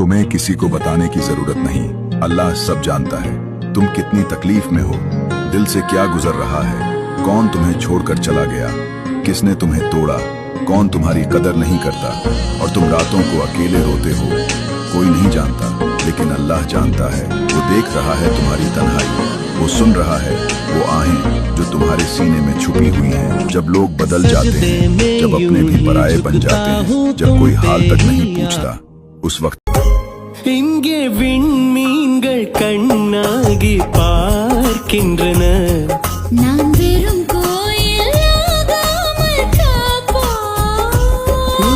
तुम्हें किसी को बताने की जरूरत नहीं, अल्लाह सब जानता है। तुम कितनी तकलीफ में हो, दिल से क्या गुजर रहा है, कौन तुम्हें छोड़कर चला गया, किसने तुम्हें तोड़ा, कौन तुम्हारी कदर नहीं करता, और तुम रातों को अकेले रोते हो। कोई नहीं जानता, लेकिन अल्लाह जानता है। वो देख रहा है तुम्हारी तन्हाई, वो सुन रहा है वो आहें जो तुम्हारे सीने में छुपी हुई हैं। जब लोग बदल जाते हैं, जब अपने भी पराये बन जाते हैं, जब कोई हाल तक नहीं पूछता, उस वक्त இங்கே விண்மீன்கள் கண்ணாகி பார்க்கின்றன. நான் வெறும் கோயிலாகாமல் காப்பாய்.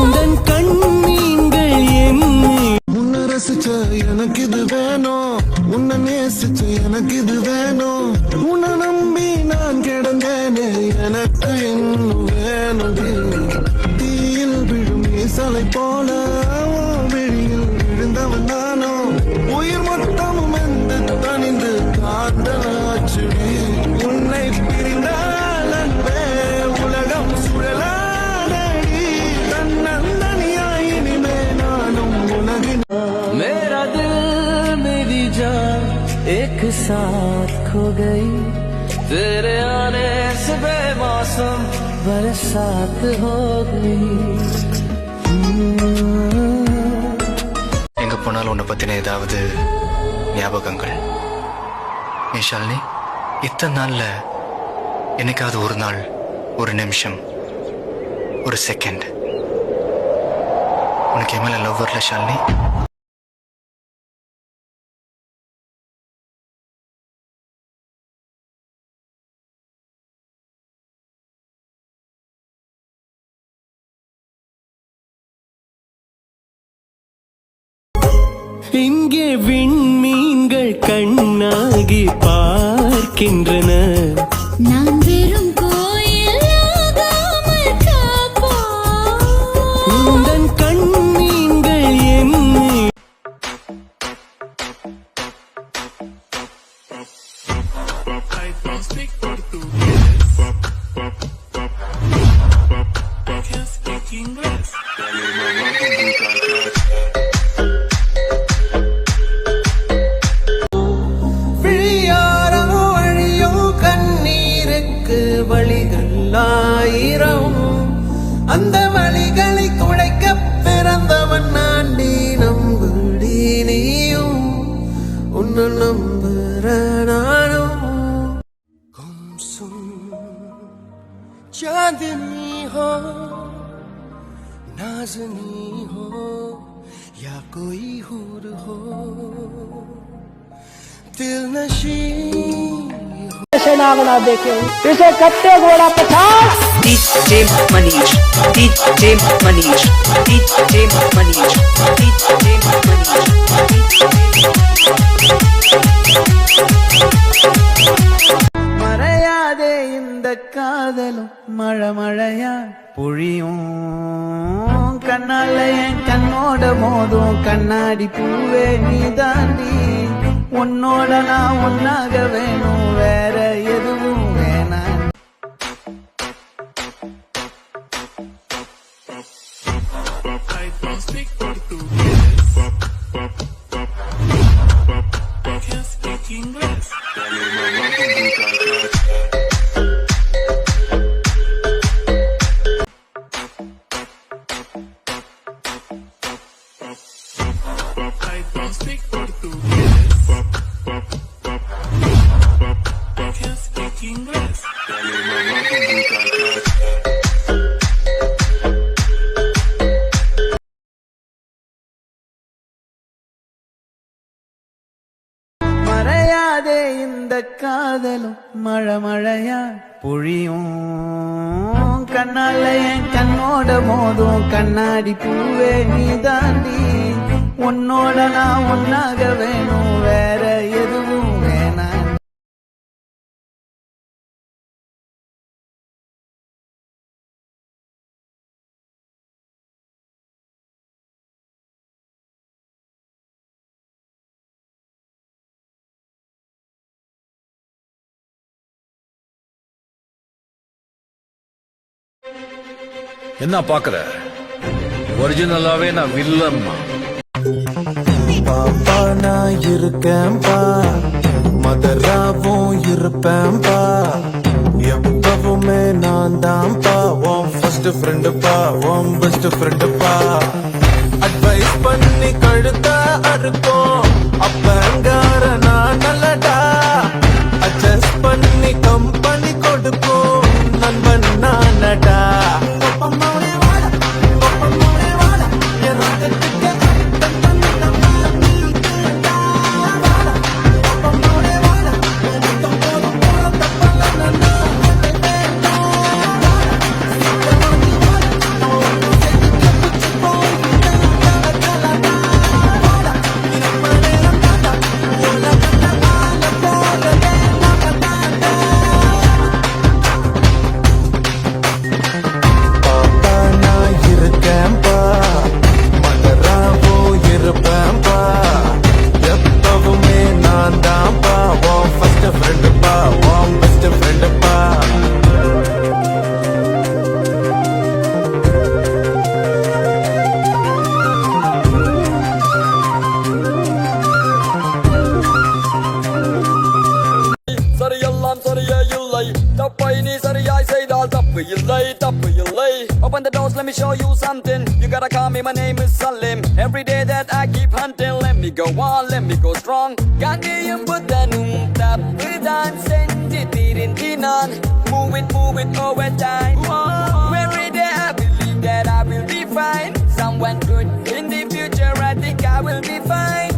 உந்தன் கண்மீன்கள் என்னை உன்னை ரசிச்ச எனக்கு இது வேணும், உன்னை நேசிச்ச எனக்கு இது வேணும், உன்னை நம்பி நான் கிடந்தேனே எனக்கு இன்னும் வேணும். தீயில் விழும் ஈசலை போல விழியில் விழுந்தவன் நானோ, உயிர் மொத்தமும் வந்து தனிந்து காந்தலாச்சுடி. உன்னை பிரிந்தால் அன்பே உலகம் சுழலானடி, தன்னந்தனியாய் இனிமே நானும் உலகின். मेरा दिल मेरी जान एक साथ खो गई, तेरे आने से बेमौसम बरसात हो गई. எங்க போனாலும் உன்னை பத்தின ஏதாவது ஞாபகங்கள். ஷாலினி, இத்தனை நாள்ல என்னைக்காவது ஒரு நாள், ஒரு நிமிஷம், ஒரு செகண்ட் உனக்கு என் மேல லவ் வரல ஷாலினி? இங்கே விண்மீன்கள் கண்ணாகி பார்க்கின்றன. நான் வெறும் கோயிலாகாமல் காப்பாய். உந்தன் கண்மீன்கள் என்னை விழியாரமோ வழியோ கண்ணீருக்கு வழிகள் ஆயிரம், அந்த வழிகளை துடைக்க பிறந்தவன் நாண்டி நம்புடி நீயும், உன்னை நம்புற நானும். கும்சும் चांदनी हो, नाज़नी हो, या कोई हूर हो, दिल नशी ना देखे इसे कट्टे घोड़ा 50 DJ Manish, DJ Manish, DJ Manish, DJ Manish. மறையாதே இந்த காதலும் மழை மழையா பொழியும், கண்ணால என் கண்ணோட மோதும் கண்ணாடி பூவே நீ தாண்டி. உன்னோட நான் ஒன்னாக வேணும், வேற எதுவும் வேணாம். மறையாதே இந்த காதலும் மழை மழையா பொழியும், கண்ணால என் கண்ணோட மோதும் கண்ணாடி பூவே நீ தாண்டி. உன்னோட நான் ஒன்னாக வேணும், வேற எதுவும் வேணாம். என்ன பாக்குற? ஒரிஜினலாவே நான் வில்லன்மா. நான் இருக்கேன்பா மதராவும் இருப்பேன்பா எப்பவுமே நான் தான்ப்பா உன் ஃபர்ஸ்ட் ஃப்ரெண்டுப்பா உன் பெஸ்ட் ஃப்ரெண்டுப்பா அட்வைஸ் பண்ணி கழுத்த அறுக்கும் அப்பங்கார நான் நல்லடா அட்ஜஸ்ட் பண்ணி கம்பெனி கொடுக்கும் நண்பன் நானடா Open the doors, let me show you something. You gotta call me, my name is Salim. Every day that I keep hunting, let me go on, let me go strong. Gandhiyum buddhanum tappudan sendithirin thinan. Move it over time. Every day I believe that I will be fine. Someone good in the future, I think I will be fine.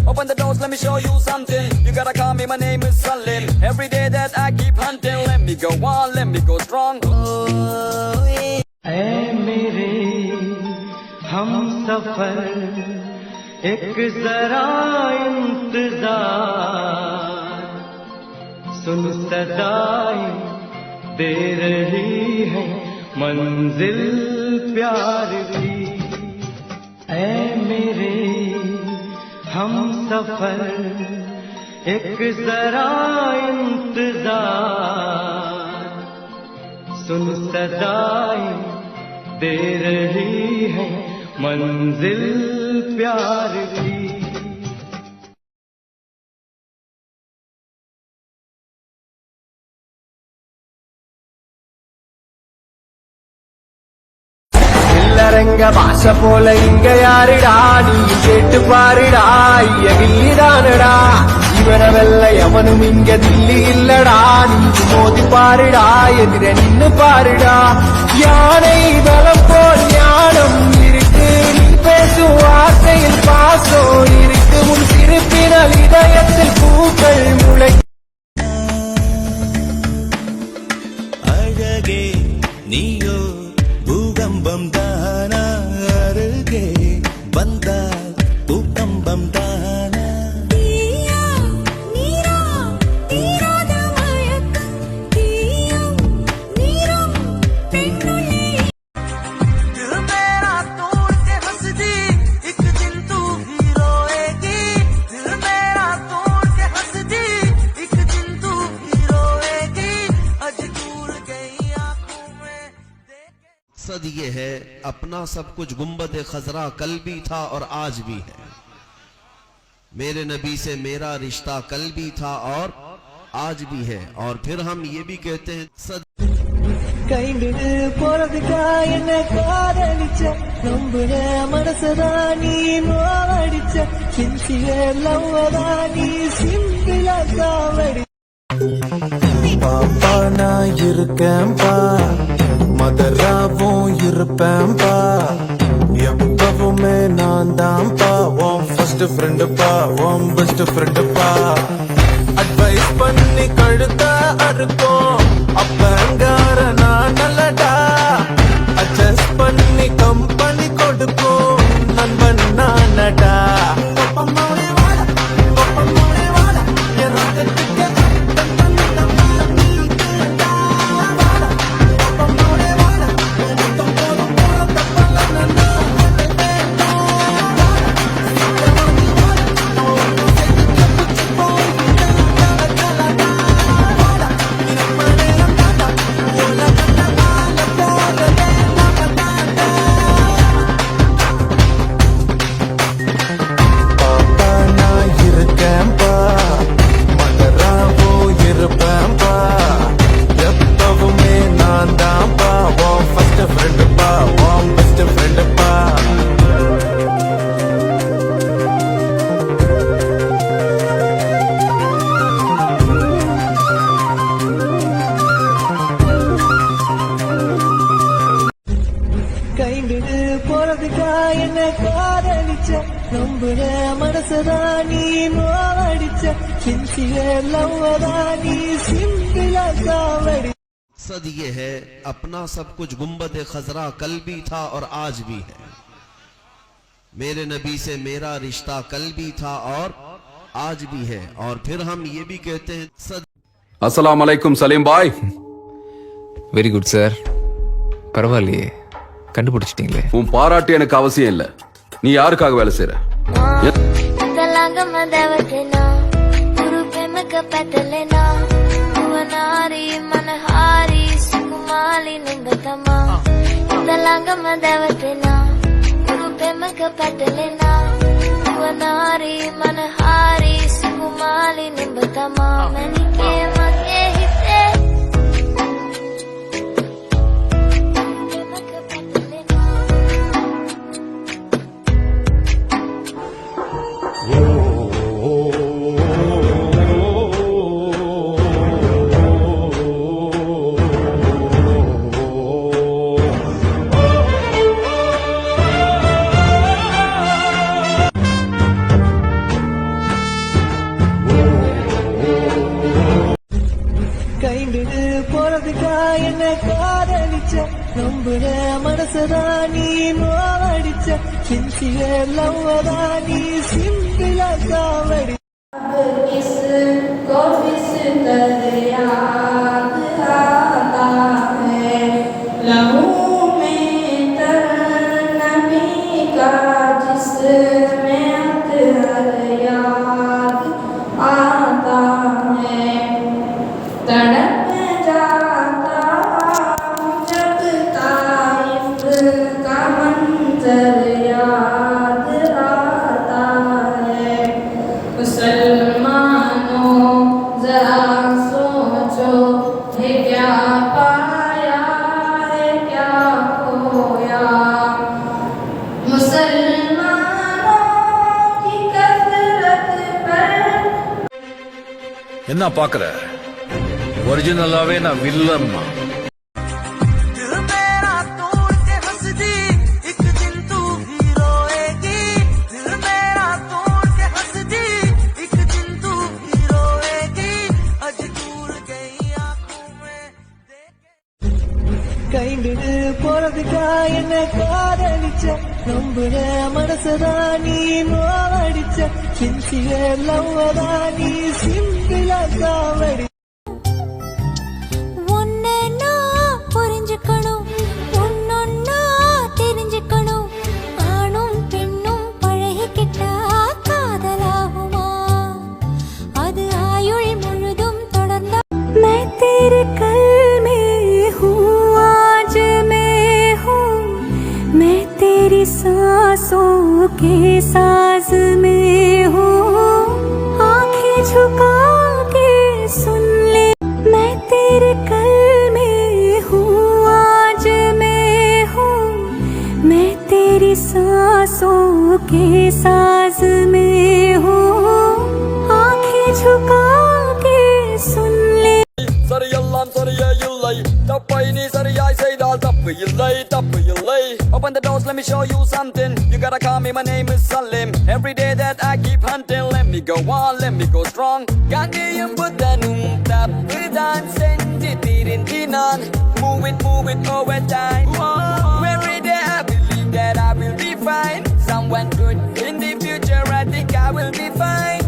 Open the doors, let me show you something. You gotta call me, my name is Salim. Every day that I keep hunting, let me go on, let me go strong. ऐ मेरे हम सफर एक जरा इंतजार सुन सदाएं दे रही है मंजिल प्यार की ऐ मेरे हम सफर एक जरा इंतजार सुन सदाएं दे रही है मंजिल प्यार की இல்லரங்க பாஷ போல இங்க யாருடா நீ கேட்டு பாருடா ஐயகில்லிதானடா இவனை வெல்ல எவனும் இங்க தில்லி இல்லடா நீ மோதி பாருடா எதிர நின்னு பாருடா யானை பலம் போல் ஞானம் இருக்கு நீ பேசும் வார்த்தையில் பாசம் இருக்கு உன் சிரிப்பினால் இதயத்தில் பூக்கள் முளை அழகே நீயோ பூகம்பம் தானா அருகே வந்தால் பூகம்பம் தானா मकसद ये है अपना सब कुछ गुंबद खजरा कल भी था और आज भी है। मेरे नबी से मेरा रिश्ता कल भी था और आज भी है। और फिर हम ये भी कहते हैं கைவிடு போறதுக்கா என்ன காதலிச்ச நம்புற மனசதா நீ நோவடிச்ச சின்சியர் லவ்வதா நீ சிம்பிளா சாவடி பாப்பா நான் இருக்கேன்பா மதராவும் இருப்பேன்பா எப்பவுமே நான் தான்ப்பா உன் ஃபர்ஸ்ட் ஃப்ரெண்டுப்பா உன் பெஸ்ட் ஃப்ரெண்டுப்பா அட்வைஸ் பண்ணி கழுத்த அறுக்கும் அப்பங்கார நான் நல்லடா அட்ஜஸ்ட் பண்ணி கம்பெனி கொடுக்கும் நண்பன் நானடா போறதுக்கா என்ன காதலிச்ச நம்புற மனசதான் நீ நோவடிச்ச சின்சியர் லவ்வதான் நீ சிம்பிளா சாவடி मकसद ये है अपना सब कुछ गुम्बद खजरा कल भी था और आज भी है मेरे नबी से मेरा रिश्ता कल भी था और आज भी है और फिर हम ये भी कहते हैं அஸ்ஸலாமு அலைக்கும் சலீம் பாய். Very good sir. பரவாயில்லையே, கண்டுபிடிச்சிட்டீங்களே. உன் பாராட்டு எனக்கு அவசியம் இல்ல. நீ யாருக்காக வேலை செய்யற? கைண்டு போறதுக்கா என்ன காதலிச்ச நம்புற மனசதான் நீ நோவடிச்ச சின்சியர் லவ்வதான் நீ சிம்பிளா சாவடி என்ன பாக்குற? ஒரிஜினலாவே நான் வில்லன்மா. கைண்டு போறதுக்கா என்ன காதலிச்ச நம்புற மனசதான் நீ நோவடிச்ச சின்சியர் லவ்வதான் நீ சிம்பிளா சாவடி ஒன்னை நான் புரிஞ்சுக்கணும், ஒன்னொன்னா தெரிஞ்சுக்கணும். ஆணும் பெண்ணும் பழகிக்கிட்டா காதலாகுமா? அது ஆயுள் முழுதும் தொடர்ந்த मैं तेरे कल में हूँ, आज मैं हूँ. मैं तेरी सांसों के साज में हूँ. आंखें झुका के सुन ले, मैं तेरे कल में हूँ, आज मैं हूँ. मैं तेरी सांसों के साज में हूँ. आंखें झुका के सुन ले. சரியெல்லாம் சரியே இல்லை, தப்பை நீ சரியாய் செய்தால் தப்பு இல்லை, தப்பு இல்லை. Open the doors, let me show you something. You gotta call me, my name is Salim. Every day that I keep hunting, let me go on, let me go strong. Gandhiyum buddhanum tappudan sendithirindinan. Move it over time. Every day I believe that I will be fine. Someone good in the future, I think I will be fine.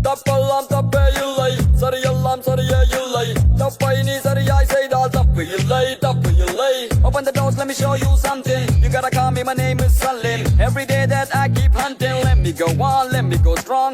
தப்பெல்லாம் தப்பே இல்லை, சரியெல்லாம் சரியே இல்லை. தப்பை நீ சரியாய் செய்தால் தப்பு இல்லை, தப்பு இல்லை. Open the doors, let me show you something. You gotta call me, my name is Salim. Every day that I keep hunting, let me go on, let me go strong.